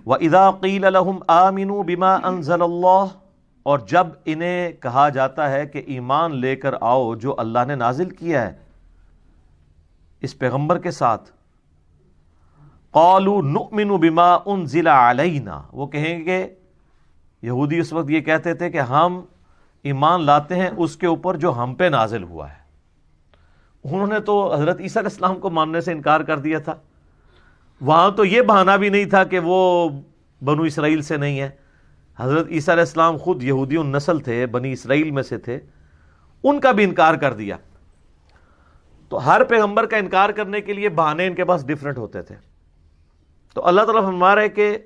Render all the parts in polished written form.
وَإِذَا قِيلَ لَهُمْ آمِنُوا بِمَا أَنزَلَ اللَّهُ، اور جب انہیں کہا جاتا ہے کہ ایمان لے کر آؤ جو اللہ نے نازل کیا ہے اس پیغمبر کے ساتھ، قَالُوا نُؤْمِنُ بِمَا أُنزِلَ عَلَيْنَا، وہ کہیں گے، یہودی اس وقت یہ کہتے تھے کہ ہم ایمان لاتے ہیں اس کے اوپر جو ہم پہ نازل ہوا ہے۔ انہوں نے تو حضرت عیسیٰ علیہ السلام کو ماننے سے انکار کر دیا تھا، وہاں تو یہ بہانہ بھی نہیں تھا کہ وہ بنو اسرائیل سے نہیں ہے، حضرت عیسیٰ علیہ السلام خود یہودی النسل تھے، بنی اسرائیل میں سے تھے، ان کا بھی انکار کر دیا۔ تو ہر پیغمبر کا انکار کرنے کے لیے بہانے ان کے پاس ڈیفرنٹ ہوتے تھے۔ تو اللہ تعالیٰ فرما رہے ہے کہ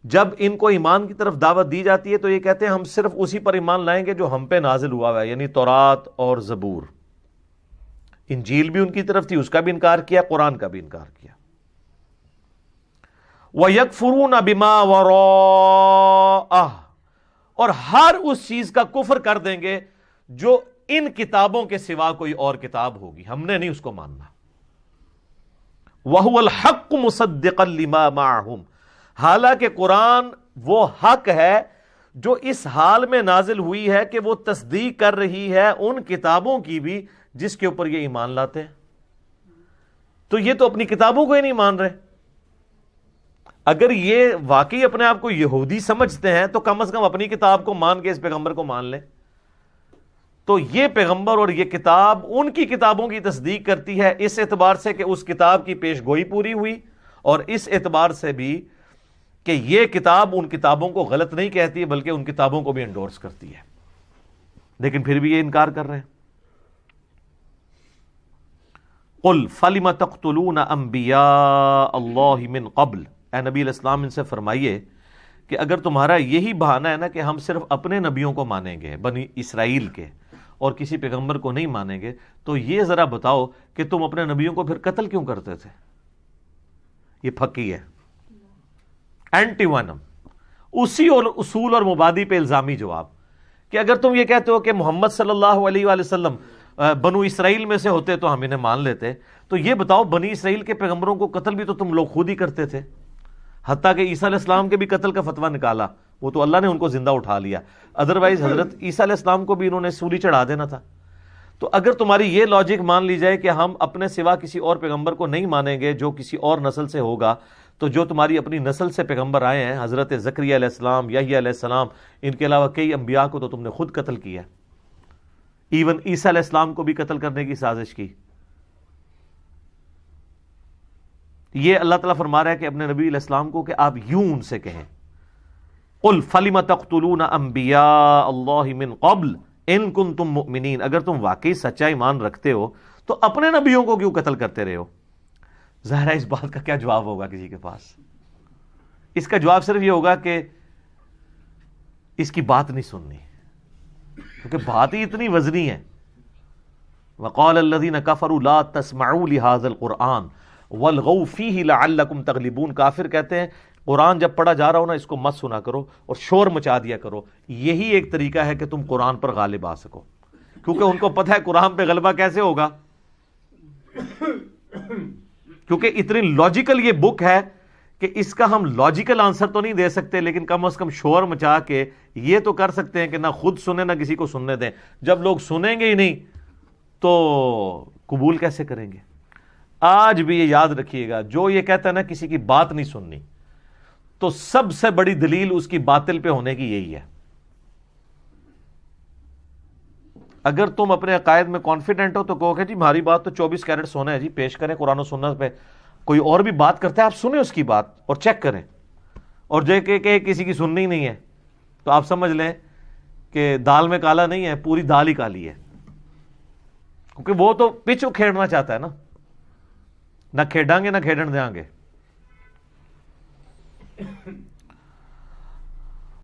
جب ان کو ایمان کی طرف دعوت دی جاتی ہے تو یہ کہتے ہیں ہم صرف اسی پر ایمان لائیں گے جو ہم پہ نازل ہوا ہے، یعنی تورات اور زبور۔ انجیل بھی ان کی طرف تھی، اس کا بھی انکار کیا، قرآن کا بھی انکار کیا۔ وَيَكْفُرُونَ بِمَا وَرَاءَهُ، اور ہر اس چیز کا کفر کر دیں گے جو ان کتابوں کے سوا کوئی اور کتاب ہوگی، ہم نے نہیں اس کو ماننا۔ وَهُوَ الْحَقُّ مُصَدِّقًا لِمَا مَعَهُمْ، حالانکہ قرآن وہ حق ہے جو اس حال میں نازل ہوئی ہے کہ وہ تصدیق کر رہی ہے ان کتابوں کی بھی جس کے اوپر یہ ایمان لاتے ہیں۔ تو یہ تو اپنی کتابوں کو ہی نہیں مان رہے۔ اگر یہ واقعی اپنے آپ کو یہودی سمجھتے ہیں تو کم از کم اپنی کتاب کو مان کے اس پیغمبر کو مان لیں۔ تو یہ پیغمبر اور یہ کتاب ان کی کتابوں کی تصدیق کرتی ہے، اس اعتبار سے کہ اس کتاب کی پیش گوئی پوری ہوئی، اور اس اعتبار سے بھی کہ یہ کتاب ان کتابوں کو غلط نہیں کہتی بلکہ ان کتابوں کو بھی انڈورس کرتی ہے، لیکن پھر بھی یہ انکار کر رہے ہیں۔ قُلْ فَلِمَ تَقْتُلُونَ أَنْبِيَاءَ اللَّهِ مِنْ قَبْلِ، اے نبی علیہ السلام ان سے فرمائیے کہ اگر تمہارا یہی بہانہ ہے نا کہ ہم صرف اپنے نبیوں کو مانیں گے بنی اسرائیل کے اور کسی پیغمبر کو نہیں مانیں گے، تو یہ ذرا بتاؤ کہ تم اپنے نبیوں کو پھر قتل کیوں کرتے تھے؟ یہ پھکی ہے، اینٹی وینم، اسی اور اصول اور مبادی پہ الزامی جواب کہ اگر تم یہ کہتے ہو کہ محمد صلی اللہ علیہ وآلہ وسلم بنو اسرائیل میں سے ہوتے تو ہم انہیں مان لیتے، تو یہ بتاؤ بنی اسرائیل کے پیغمبروں کو قتل بھی تو تم لوگ خود ہی کرتے تھے، حتیٰ کہ عیسیٰ علیہ السلام کے بھی قتل کا فتویٰ نکالا، وہ تو اللہ نے ان کو زندہ اٹھا لیا، ادروائز حضرت عیسیٰ علیہ السلام کو بھی انہوں نے سولی چڑھا دینا تھا۔ تو اگر تمہاری یہ لاجک مان لی جائے کہ ہم اپنے سوا کسی اور پیغمبر کو نہیں مانیں گے جو کسی اور نسل سے ہوگا، تو جو تمہاری اپنی نسل سے پیغمبر آئے ہیں، حضرت زکریا علیہ السلام، یحییٰ علیہ السلام، ان کے علاوہ کئی انبیاء کو تو تم نے خود قتل کیا، ایون عیسیٰ علیہ السلام کو بھی قتل کرنے کی سازش کی۔ یہ اللہ تعالیٰ فرما رہا ہے کہ اپنے نبی علیہ السلام کو کہ آپ یوں ان سے کہیں، قُلْ فَلِمَ تَقْتُلُونَ أَنْبِيَاءَ اللَّهِ مِنْ قَبْلِ إِن كُنْتُمْ مُؤْمِنِينَ، اگر تم واقعی سچا ایمان رکھتے ہو تو اپنے نبیوں کو کیوں قتل کرتے رہے ہو؟ ظاہر ہے اس بات کا کیا جواب ہوگا کسی کے پاس؟ اس کا جواب صرف یہ ہوگا کہ اس کی بات نہیں سننی، کیونکہ بات ہی اتنی وزنی ہے۔ وَقَالَ الَّذِينَ كَفَرُوا لَا تَسْمَعُوا لِهَذَا الْقُرْآنِ وَالْغَوْا فِيهِ لَعَلَّكُمْ تَغْلِبُونَ، کافر کہتے ہیں قرآن جب پڑھا جا رہا ہو نا اس کو مت سنا کرو اور شور مچا دیا کرو، یہی ایک طریقہ ہے کہ تم قرآن پر غالب آ سکو، کیونکہ ان کو پتہ ہے قرآن پہ غلبہ کیسے ہوگا، کیونکہ اتنی لاجیکل یہ بک ہے کہ اس کا ہم لاجیکل آنسر تو نہیں دے سکتے، لیکن کم از کم شور مچا کے یہ تو کر سکتے ہیں کہ نہ خود سنیں نہ کسی کو سننے دیں۔ جب لوگ سنیں گے ہی نہیں تو قبول کیسے کریں گے؟ آج بھی یہ یاد رکھیے گا، جو یہ کہتا ہے نا کسی کی بات نہیں سننی، تو سب سے بڑی دلیل اس کی باطل پہ ہونے کی یہی ہے۔ اگر تم اپنے عقائد میں کانفیڈنٹ ہو تو کہو کہ جی ہماری بات تو 24 کیرٹ سونا ہے جی، پیش کریں قرآن و سنت پہ، کوئی اور بھی بات کرتا ہے آپ سنیں اس کی بات اور چیک کریں، اور جو کہ کسی کی سننی نہیں ہے تو آپ سمجھ لیں کہ دال میں کالا نہیں ہے، پوری دال ہی کالی ہے، کیونکہ وہ تو پچ کھیڑنا چاہتا ہے نا، نہ کھیڑیں گے نہ کھیڑن دیں گے۔